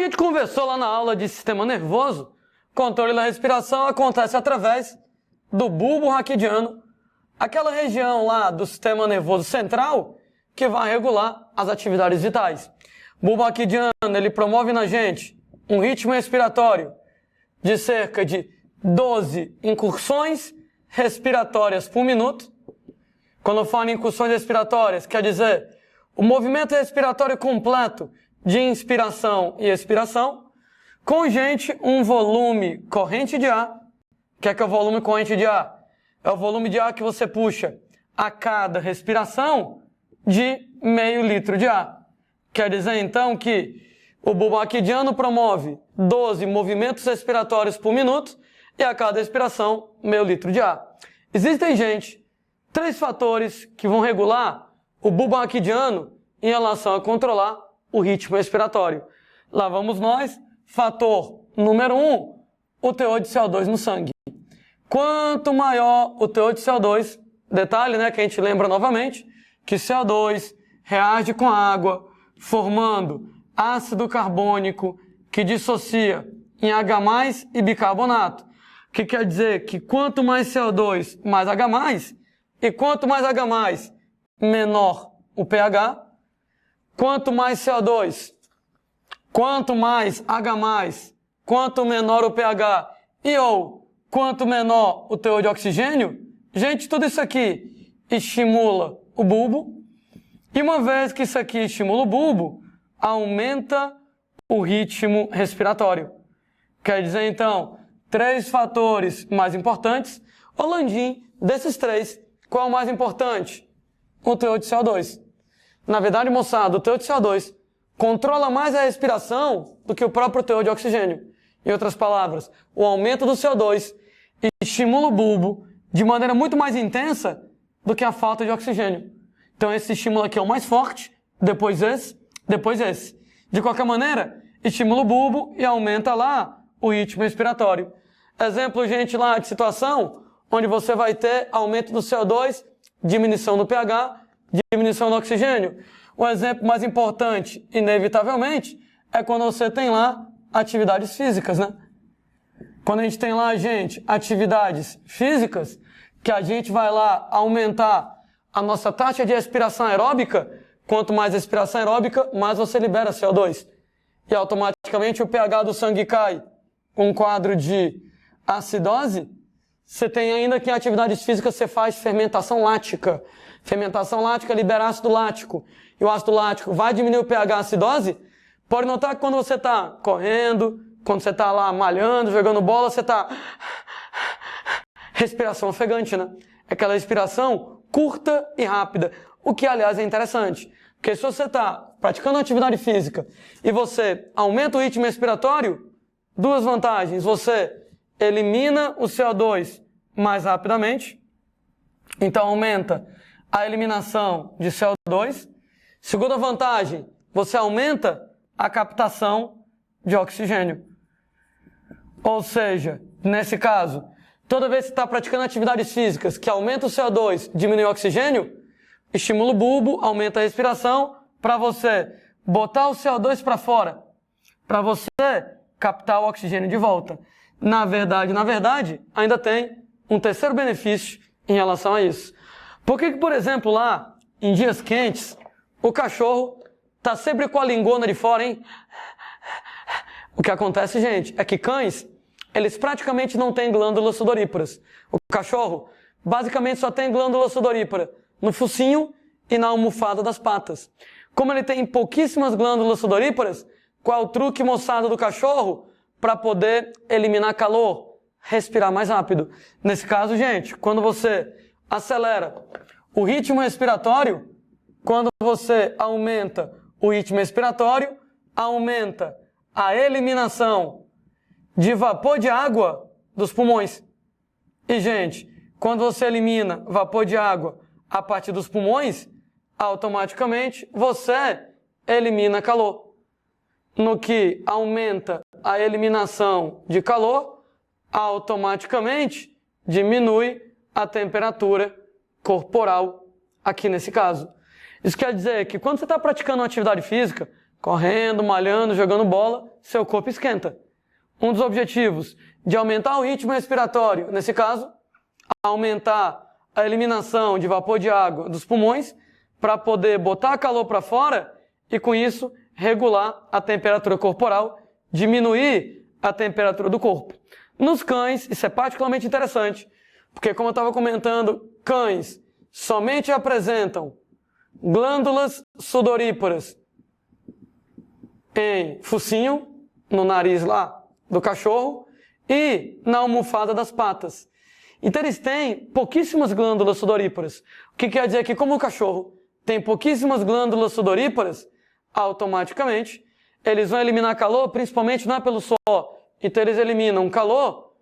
gente conversou lá na aula de sistema nervoso, o controle da respiração acontece através do bulbo raquidiano, aquela região lá do sistema nervoso central que vai regular as atividades vitais. O bulbo raquidiano, ele promove na gente um ritmo respiratório de cerca de 12 incursões respiratórias por minuto. Quando eu falo em incursões respiratórias, quer dizer o movimento respiratório completo de inspiração e expiração, com, gente, um volume corrente de ar. O que é o volume corrente de ar? É o volume de ar que você puxa a cada respiração de meio litro de ar. Quer dizer, então, que o bulbo raquidiano promove 12 movimentos respiratórios por minuto e a cada expiração, meio litro de ar. Existem, gente, 3 fatores que vão regular o bulbo raquidiano em relação a controlar o ritmo respiratório. Lá vamos nós. Fator número 1, o teor de CO2 no sangue. Quanto maior o teor de CO2, detalhe, né, que a gente lembra novamente, que CO2 reage com água, formando ácido carbônico que dissocia em H+ e bicarbonato. O que quer dizer que quanto mais CO2, mais H+, e quanto mais H+, menor o pH. Quanto mais CO2, quanto mais H+, quanto menor o pH e ou quanto menor o teor de oxigênio, gente, tudo isso aqui estimula o bulbo. E uma vez que isso aqui estimula o bulbo, aumenta o ritmo respiratório. Quer dizer, então, 3 fatores mais importantes. Ô Landim, desses 3, qual é o mais importante? O teor de CO2. Na verdade, moçada, o teor de CO2 controla mais a respiração do que o próprio teor de oxigênio. Em outras palavras, o aumento do CO2 estimula o bulbo de maneira muito mais intensa do que a falta de oxigênio. Então esse estímulo aqui é o mais forte, depois esse, depois esse. De qualquer maneira, estimula o bulbo e aumenta lá o ritmo respiratório. Exemplo, gente, lá de situação onde você vai ter aumento do CO2, diminuição do pH, diminuição do oxigênio. O exemplo mais importante, inevitavelmente, é quando você tem lá atividades físicas, né? Quando a gente tem lá, gente, atividades físicas, que a gente vai lá aumentar a nossa taxa de respiração aeróbica, quanto mais respiração aeróbica, mais você libera CO2. E automaticamente o pH do sangue cai. Um quadro de acidose, você tem ainda que em atividades físicas você faz fermentação lática. Fermentação lática libera ácido lático. E o ácido lático vai diminuir o pH acidose. Pode notar que quando você está correndo, quando você está lá malhando, jogando bola, você está... Respiração ofegante, né? É aquela respiração curta e rápida. O que, aliás, é interessante. Porque se você está praticando atividade física e você aumenta o ritmo respiratório, 2 vantagens. Você elimina o CO2 mais rapidamente. Então, aumenta a eliminação de CO2. Segunda vantagem, você aumenta a captação de oxigênio. Ou seja, nesse caso, toda vez que você está praticando atividades físicas que aumenta o CO2, diminui o oxigênio, estimula o bulbo, aumenta a respiração, para você botar o CO2 para fora, para você captar o oxigênio de volta. Na verdade, ainda tem um terceiro benefício em relação a isso. Por que, por exemplo, lá, em dias quentes, o cachorro tá sempre com a lingona de fora, hein? O que acontece, gente, é que cães, eles praticamente não têm glândulas sudoríparas. O cachorro, basicamente, só tem glândula sudorípara no focinho e na almofada das patas. Como ele tem pouquíssimas glândulas sudoríparas, qual é o truque, moçada, do cachorro para poder eliminar calor? Respirar mais rápido. Nesse caso, gente, quando você acelera o ritmo respiratório, quando você aumenta o ritmo respiratório, aumenta a eliminação de vapor de água dos pulmões. E, gente, quando você elimina vapor de água a partir dos pulmões, automaticamente você elimina calor. No que aumenta a eliminação de calor, automaticamente diminui a temperatura corporal, aqui nesse caso. Isso quer dizer que quando você está praticando uma atividade física, correndo, malhando, jogando bola, seu corpo esquenta. Um dos objetivos de aumentar o ritmo respiratório, nesse caso, aumentar a eliminação de vapor de água dos pulmões para poder botar calor para fora e, com isso, regular a temperatura corporal, diminuir a temperatura do corpo. Nos cães, isso é particularmente interessante, porque, como eu estava comentando, cães somente apresentam glândulas sudoríparas em focinho, no nariz lá do cachorro, e na almofada das patas. Então eles têm pouquíssimas glândulas sudoríparas. O que quer dizer que, como o cachorro tem pouquíssimas glândulas sudoríparas, automaticamente eles vão eliminar calor, principalmente não é pelo suor. Então eles eliminam calor,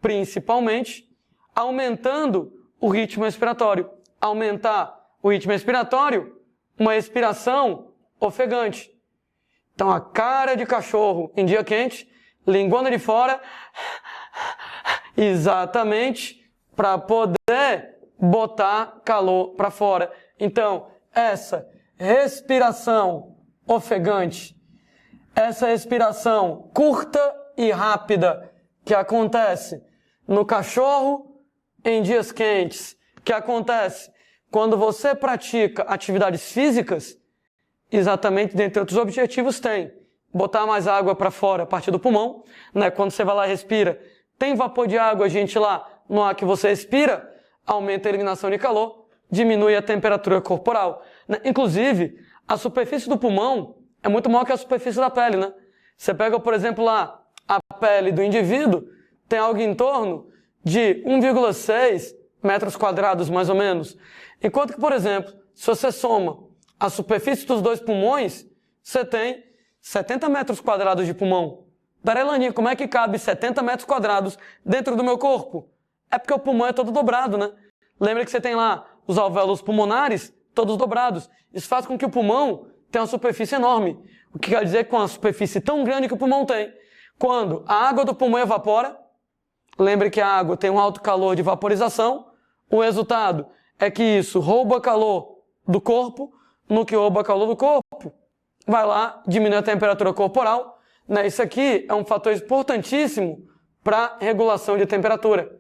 principalmente, aumentando o ritmo respiratório. Aumentar o ritmo respiratório, uma respiração ofegante. Então a cara de cachorro em dia quente, linguando de fora, exatamente para poder botar calor para fora. Então, essa respiração ofegante, essa respiração curta e rápida que acontece no cachorro em dias quentes, que acontece quando você pratica atividades físicas, exatamente dentre outros objetivos tem botar mais água para fora a partir do pulmão, né? Quando você vai lá e respira, tem vapor de água, gente, lá no ar que você respira, aumenta a eliminação de calor, diminui a temperatura corporal, né? Inclusive, a superfície do pulmão é muito maior que a superfície da pele, né? Você pega, por exemplo, lá a pele do indivíduo, tem algo em torno de 1,6 metros quadrados, mais ou menos. Enquanto que, por exemplo, se você soma a superfície dos dois pulmões, você tem 70 metros quadrados de pulmão. Darelaninha, como é que cabe 70 metros quadrados dentro do meu corpo? É porque o pulmão é todo dobrado, né? Lembra que você tem lá os alvéolos pulmonares todos dobrados. Isso faz com que o pulmão tenha uma superfície enorme. O que quer dizer que com uma superfície tão grande que o pulmão tem, quando a água do pulmão evapora, lembre que a água tem um alto calor de vaporização, o resultado é que isso rouba calor do corpo, no que rouba calor do corpo, vai lá, diminui a temperatura corporal, né? Isso aqui é um fator importantíssimo para regulação de temperatura,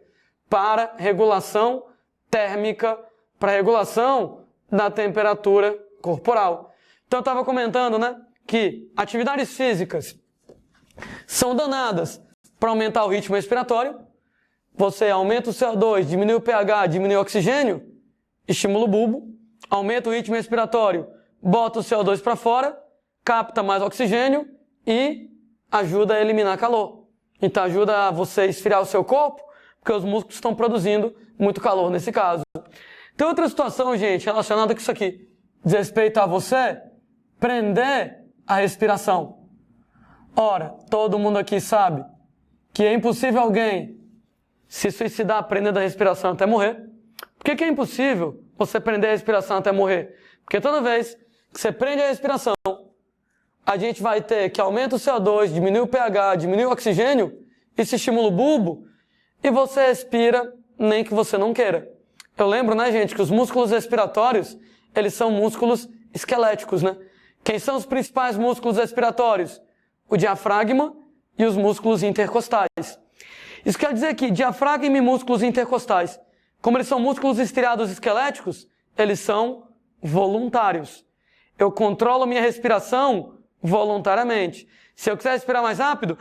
para regulação térmica, para regulação da temperatura corporal. Então eu estava comentando, né, que atividades físicas são danadas para aumentar o ritmo respiratório. Você aumenta o CO2, diminui o pH, diminui o oxigênio, estimula o bulbo, aumenta o ritmo respiratório, bota o CO2 para fora, capta mais oxigênio e ajuda a eliminar calor. Então ajuda a você esfriar o seu corpo, porque os músculos estão produzindo muito calor nesse caso. Tem outra situação, gente, relacionada com isso aqui. Diz respeito a você prender a respiração. Ora, todo mundo aqui sabe que é impossível alguém se suicidar prendendo a respiração até morrer. Por que é impossível você prender a respiração até morrer? Porque toda vez que você prende a respiração, a gente vai ter que aumentar o CO2, diminuir o pH, diminuir o oxigênio, isso estimula o bulbo, e você respira nem que você não queira. Eu lembro, né, gente, que os músculos respiratórios, eles são músculos esqueléticos, né? Quem são os principais músculos respiratórios? O diafragma e os músculos intercostais. Isso quer dizer que diafragma e músculos intercostais, como eles são músculos estriados esqueléticos, eles são voluntários. Eu controlo minha respiração voluntariamente. Se eu quiser respirar mais rápido,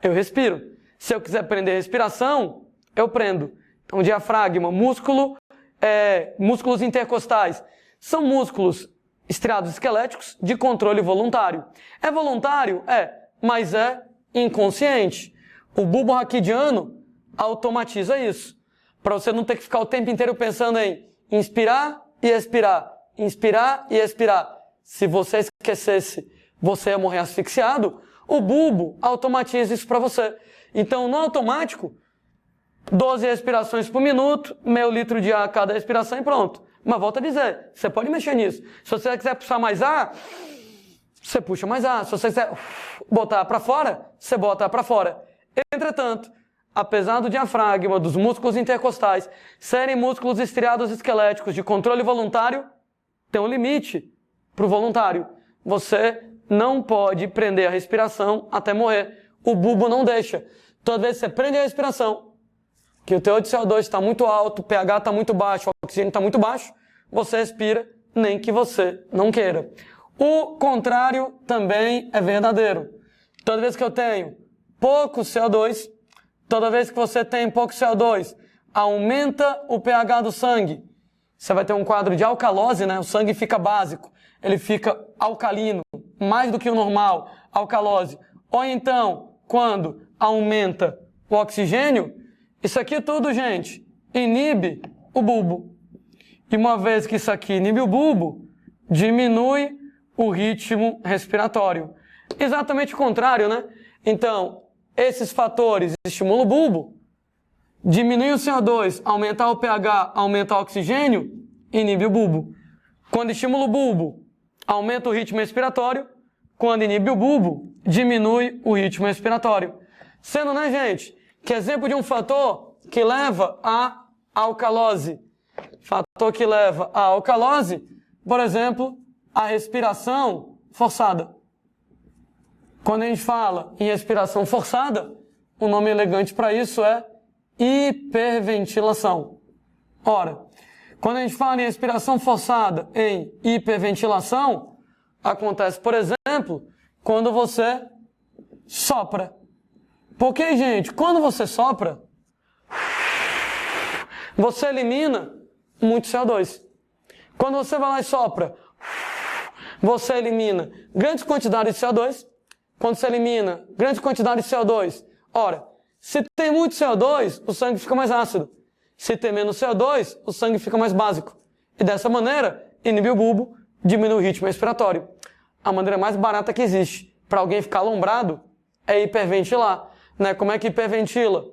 eu respiro. Se eu quiser prender a respiração, eu prendo. Então, diafragma, músculos intercostais, são músculos estriados esqueléticos de controle voluntário. É voluntário? É, mas é inconsciente. O bulbo raquidiano automatiza isso, para você não ter que ficar o tempo inteiro pensando em inspirar e expirar, inspirar e expirar. Se você esquecesse, você ia morrer asfixiado. O bulbo automatiza isso para você. Então, no automático, 12 respirações por minuto, meio litro de ar a cada respiração e pronto. Mas volto a dizer, você pode mexer nisso. Se você quiser puxar mais ar, você puxa mais ar. Se você quiser botar para fora, você bota para fora. Entretanto, apesar do diafragma, dos músculos intercostais serem músculos estriados esqueléticos de controle voluntário, tem um limite para o voluntário. Você não pode prender a respiração até morrer. O bulbo não deixa. Toda vez que você prende a respiração, que o teor de CO2 está muito alto, o pH está muito baixo, o oxigênio está muito baixo, você respira, nem que você não queira. O contrário também é verdadeiro. Toda vez que eu tenho pouco CO2, toda vez que você tem pouco CO2, aumenta o pH do sangue. Você vai ter um quadro de alcalose, né? O sangue fica básico, ele fica alcalino, mais do que o normal, alcalose. Ou então, quando aumenta o oxigênio, isso aqui tudo, gente, inibe o bulbo. E uma vez que isso aqui inibe o bulbo, diminui o ritmo respiratório. Exatamente o contrário, né? Então, esses fatores estimulam o bulbo, diminui o CO2, aumentar o pH, aumentar o oxigênio, inibe o bulbo. Quando estimula o bulbo, aumenta o ritmo respiratório. Quando inibe o bulbo, diminui o ritmo respiratório. Sendo, né, gente, que exemplo de um fator que leva à alcalose. Fator que leva à alcalose, por exemplo, a respiração forçada. Quando a gente fala em respiração forçada, o nome elegante para isso é hiperventilação. Ora, quando a gente fala em respiração forçada, em hiperventilação, acontece, por exemplo, quando você sopra. Porque, gente, quando você sopra, você elimina muito CO2. Quando você vai lá e sopra, você elimina grandes quantidades de CO2. Quando você elimina grandes quantidades de CO2, ora, se tem muito CO2, o sangue fica mais ácido. Se tem menos CO2, o sangue fica mais básico. E dessa maneira, inibe o bulbo, diminui o ritmo respiratório. A maneira mais barata que existe para alguém ficar alombrado é hiperventilar. Né? Como é que hiperventila?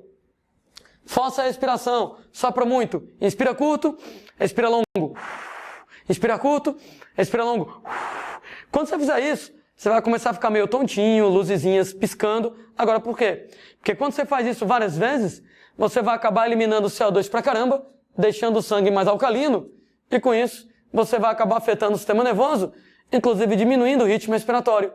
Força a respiração, sopra muito, inspira curto, expira longo. Inspira curto, expira longo. Quando você fizer isso, você vai começar a ficar meio tontinho, luzezinhas piscando. Agora por quê? Porque quando você faz isso várias vezes, você vai acabar eliminando o CO2 pra caramba, deixando o sangue mais alcalino, e com isso, você vai acabar afetando o sistema nervoso, inclusive diminuindo o ritmo respiratório.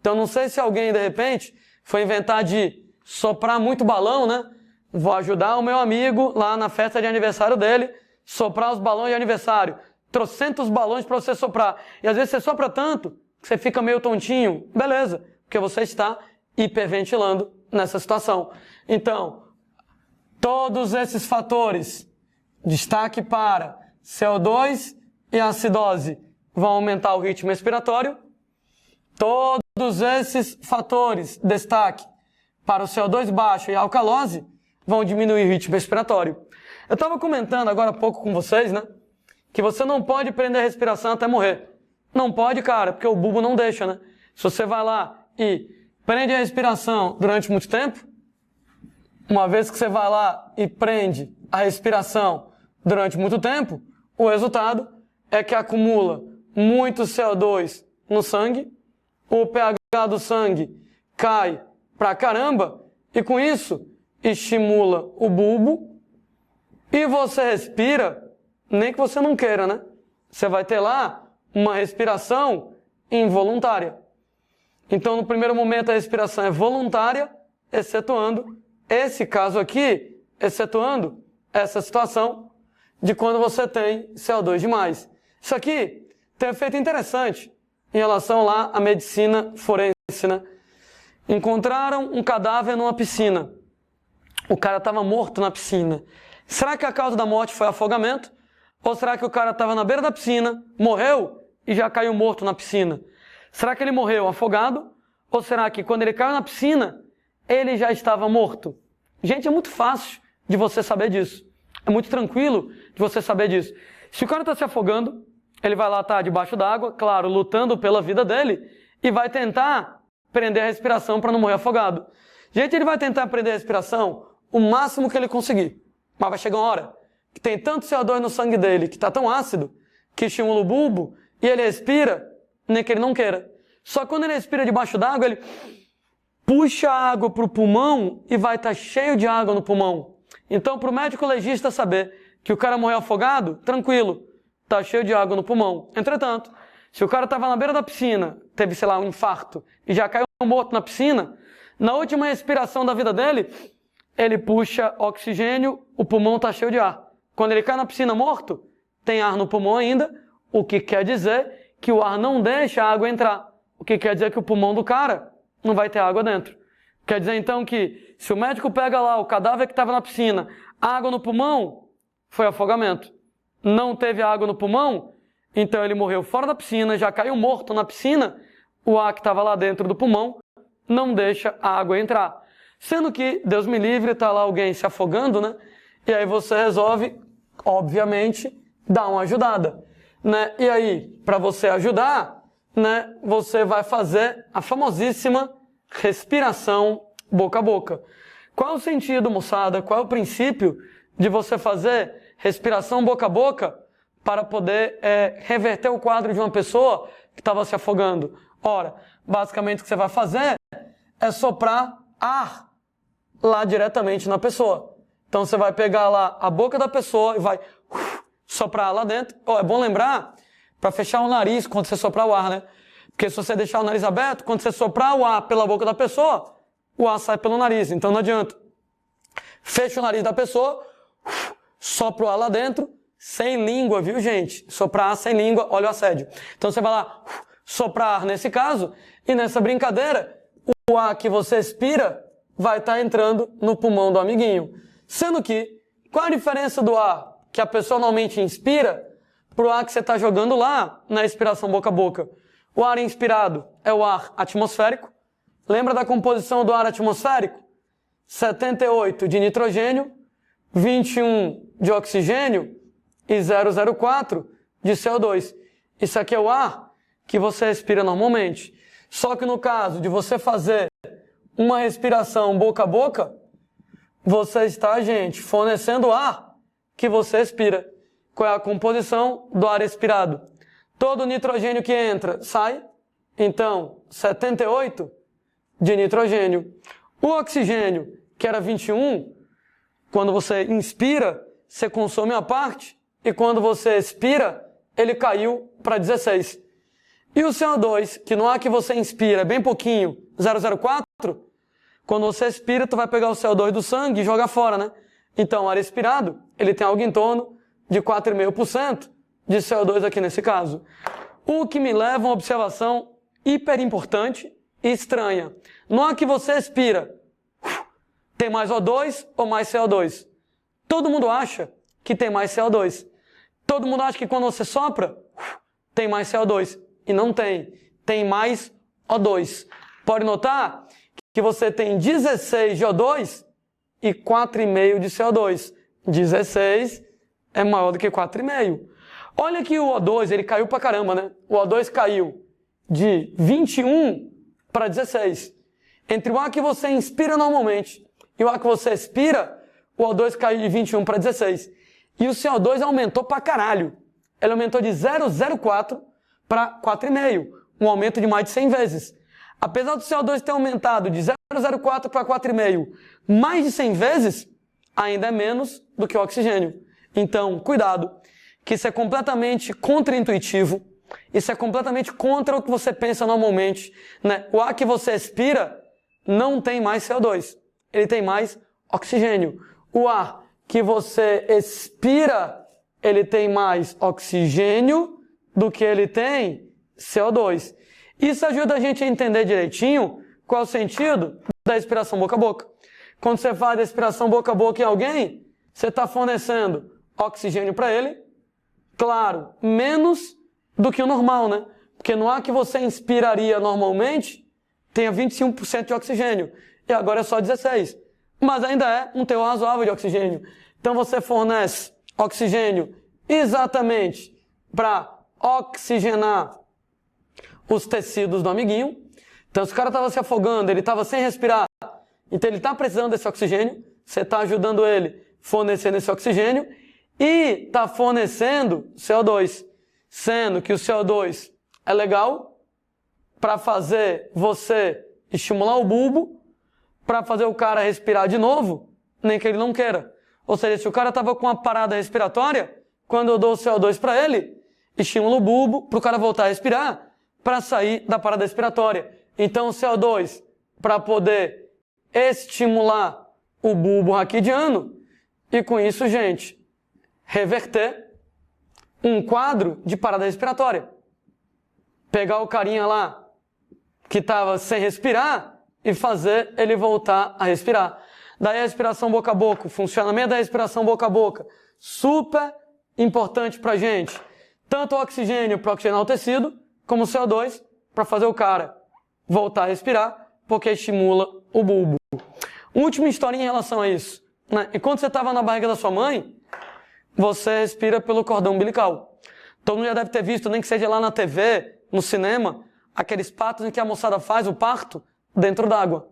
Então não sei se alguém, de repente, foi inventar de soprar muito balão, né? Vou ajudar o meu amigo lá na festa de aniversário dele, soprar os balões de aniversário. Trocentos balões para você soprar. E às vezes você sopra tanto que você fica meio tontinho. Beleza, porque você está hiperventilando nessa situação. Então, todos esses fatores, destaque para CO2 e acidose, vão aumentar o ritmo respiratório. Todos esses fatores, destaque para o CO2 baixo e a alcalose, vão diminuir o ritmo respiratório. Eu estava comentando agora há pouco com vocês, né? Que você não pode prender a respiração até morrer. Não pode, cara, porque o bulbo não deixa, né? Se você vai lá e prende a respiração durante muito tempo, uma vez que você vai lá e prende a respiração durante muito tempo, o resultado é que acumula muito CO2 no sangue, o pH do sangue cai pra caramba, e com isso estimula o bulbo, e você respira, nem que você não queira, né? Você vai ter lá uma respiração involuntária. Então, no primeiro momento, a respiração é voluntária, excetuando esse caso aqui, excetuando essa situação de quando você tem CO2 demais. Isso aqui tem um efeito interessante em relação lá à medicina forense, né? Encontraram um cadáver numa piscina. O cara estava morto na piscina. Será que a causa da morte foi afogamento? Ou será que o cara estava na beira da piscina, morreu e já caiu morto na piscina? Será que ele morreu afogado? Ou será que quando ele caiu na piscina, ele já estava morto? Gente, é muito fácil de você saber disso. É muito tranquilo de você saber disso. Se o cara está se afogando, ele vai lá estar debaixo d'água, claro, lutando pela vida dele, e vai tentar prender a respiração para não morrer afogado. Gente, ele vai tentar prender a respiração o máximo que ele conseguir. Mas vai chegar uma hora que tem tanto CO2 no sangue dele, que está tão ácido, que estimula o bulbo, e ele respira, nem que ele não queira. Só que quando ele respira debaixo d'água, ele puxa a água para o pulmão e vai estar cheio de água no pulmão. Então, para o médico legista saber que o cara morreu afogado, tranquilo, está cheio de água no pulmão. Entretanto, Se o cara estava na beira da piscina, teve, sei lá, um infarto e já caiu morto na piscina, na última respiração da vida dele, ele puxa oxigênio, o pulmão está cheio de ar. Quando ele cai na piscina morto, tem ar no pulmão ainda, o que quer dizer que o ar não deixa a água entrar. O que quer dizer que o pulmão do cara não vai ter água dentro. Quer dizer então que se o médico pega lá o cadáver que estava na piscina, água no pulmão, foi afogamento. Não teve água no pulmão, então ele morreu fora da piscina, já caiu morto na piscina, o ar que estava lá dentro do pulmão não deixa a água entrar. Sendo que, Deus me livre, está lá alguém se afogando, né? E aí você resolve, obviamente, dar uma ajudada, né? E aí, para você ajudar, né, você vai fazer a famosíssima respiração boca a boca. Qual é o sentido, moçada? Qual é o princípio de você fazer respiração boca a boca para poder reverter o quadro de uma pessoa que estava se afogando? Ora, basicamente o que você vai fazer é soprar ar lá diretamente na pessoa. Então você vai pegar lá a boca da pessoa e vai soprar lá dentro. É bom lembrar para fechar o nariz quando você soprar o ar, né? Porque se você deixar o nariz aberto, quando você soprar o ar pela boca da pessoa, o ar sai pelo nariz, então não adianta. Fecha o nariz da pessoa, sopra o ar lá dentro, sem língua, viu, gente? Soprar ar sem língua, olha o assédio. Então você vai lá soprar ar nesse caso, e nessa brincadeira, o ar que você expira vai estar entrando no pulmão do amiguinho. Sendo que, qual a diferença do ar que a pessoa normalmente inspira para o ar que você está jogando lá na expiração boca a boca? O ar inspirado é o ar atmosférico. Lembra da composição do ar atmosférico? 78 de nitrogênio, 21 de oxigênio e 0,04 de CO2. Isso aqui é o ar que você respira normalmente. Só que no caso de você fazer uma respiração boca a boca, você está, gente, fornecendo ar que você expira. Qual é a composição do ar expirado? Todo o nitrogênio que entra, sai. Então, 78 de nitrogênio. O oxigênio, que era 21, quando você inspira, você consome uma parte, e quando você expira, ele caiu para 16. E o CO2, que no ar que você inspira é bem pouquinho, 0,04, quando você expira, tu vai pegar o CO2 do sangue e jogar fora, né? Então, o ar expirado, ele tem algo em torno de 4,5% de CO2 aqui nesse caso. O que me leva a uma observação hiper importante e estranha. No ar que você expira, tem mais O2 ou mais CO2? Todo mundo acha que tem mais CO2. Todo mundo acha que quando você sopra, tem mais CO2. E não tem. Tem mais O2. Pode notar que você tem 16 de O2 e 4,5 de CO2. 16 é maior do que 4,5. Olha que o O2, ele caiu pra caramba, né? O O2 caiu de 21 para 16. Entre o ar que você inspira normalmente e o ar que você expira, o O2 caiu de 21 para 16. E o CO2 aumentou pra caralho. Ele aumentou de 0,04 para 4,5. Um aumento de mais de 100 vezes. Apesar do CO2 ter aumentado de 0,04 para 4,5 mais de 100 vezes, ainda é menos do que o oxigênio. Então, cuidado, que isso é completamente contraintuitivo, isso é completamente contra o que você pensa normalmente, né? O ar que você expira não tem mais CO2, ele tem mais oxigênio. O ar que você expira, ele tem mais oxigênio do que ele tem CO2. Isso ajuda a gente a entender direitinho qual é o sentido da expiração boca a boca. Quando você faz a expiração boca a boca em alguém, você está fornecendo oxigênio para ele, claro, menos do que o normal, né? Porque no ar que você inspiraria normalmente, tem 25% de oxigênio, e agora é só 16%. Mas ainda é um teor razoável de oxigênio. Então você fornece oxigênio exatamente para oxigenar os tecidos do amiguinho. Então se o cara estava se afogando, ele estava sem respirar, então ele está precisando desse oxigênio, você está ajudando ele fornecendo esse oxigênio, e está fornecendo CO2, sendo que o CO2 é legal para fazer você estimular o bulbo, para fazer o cara respirar de novo, nem que ele não queira. Ou seja, se o cara estava com uma parada respiratória, quando eu dou o CO2 para ele, estimula o bulbo para o cara voltar a respirar, para sair da parada respiratória. Então o CO2, para poder estimular o bulbo raquidiano e com isso, gente, reverter um quadro de parada respiratória. Pegar o carinha lá que estava sem respirar e fazer ele voltar a respirar. Daí a respiração boca a boca, o funcionamento da respiração boca a boca, super importante pra gente. Tanto o oxigênio para oxigenar o tecido, como o CO2 para fazer o cara voltar a respirar, porque estimula o bulbo. Última historinha em relação a isso, né? Enquanto você estava na barriga da sua mãe, você respira pelo cordão umbilical. Todo mundo já deve ter visto, nem que seja lá na TV, no cinema, aqueles partos em que a moçada faz o parto dentro d'água.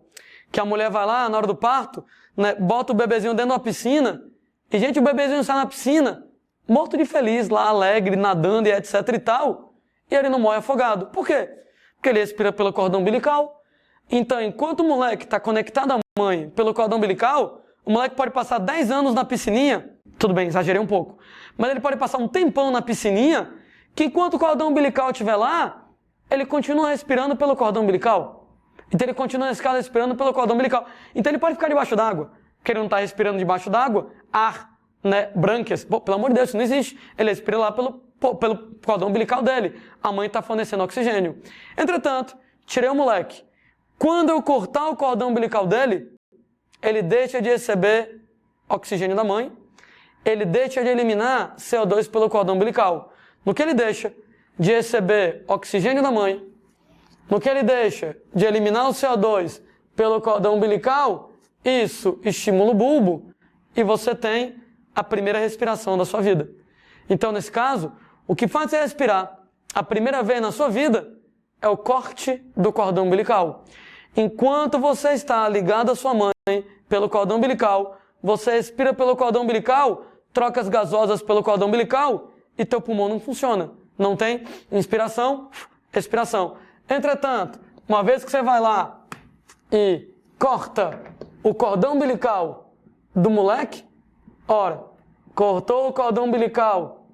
Que a mulher vai lá na hora do parto, né, bota o bebezinho dentro da piscina, e, gente, o bebezinho sai na piscina, morto de feliz, lá, alegre, nadando e etc e tal, e ele não morre afogado. Por quê? Porque ele respira pelo cordão umbilical. Então, enquanto o moleque está conectado à mãe pelo cordão umbilical, o moleque pode passar 10 anos na piscininha, tudo bem, exagerei um pouco, mas ele pode passar um tempão na piscininha, que enquanto o cordão umbilical estiver lá, ele continua respirando pelo cordão umbilical. Então ele continua nesse caso respirando pelo cordão umbilical. Então ele pode ficar debaixo d'água, porque ele não está respirando debaixo d'água, ar, né, brânquias. Pô, pelo amor de Deus, isso não existe. Ele respira lá pelo cordão umbilical dele. A mãe está fornecendo oxigênio. Entretanto, tirei o moleque. Quando eu cortar o cordão umbilical dele, ele deixa de receber oxigênio da mãe, ele deixa de eliminar CO2 pelo cordão umbilical. No que ele deixa de receber oxigênio da mãe, no que ele deixa de eliminar o CO2 pelo cordão umbilical, isso estimula o bulbo e você tem a primeira respiração da sua vida. Então, nesse caso, o que faz você respirar a primeira vez na sua vida é o corte do cordão umbilical. Enquanto você está ligado à sua mãe pelo cordão umbilical, você respira pelo cordão umbilical, troca as gasosas pelo cordão umbilical e teu pulmão não funciona. Não tem inspiração, expiração. Entretanto, uma vez que você vai lá e corta o cordão umbilical do moleque, ora, cortou o cordão umbilical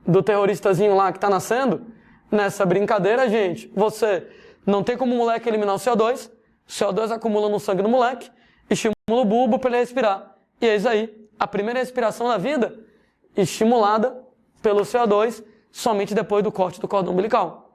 do terroristazinho lá que está nascendo, nessa brincadeira, gente, você não tem como o moleque eliminar o CO2 acumula no sangue do moleque, estimula o bulbo para ele respirar. E eis aí, a primeira respiração da vida, estimulada pelo CO2, somente depois do corte do cordão umbilical.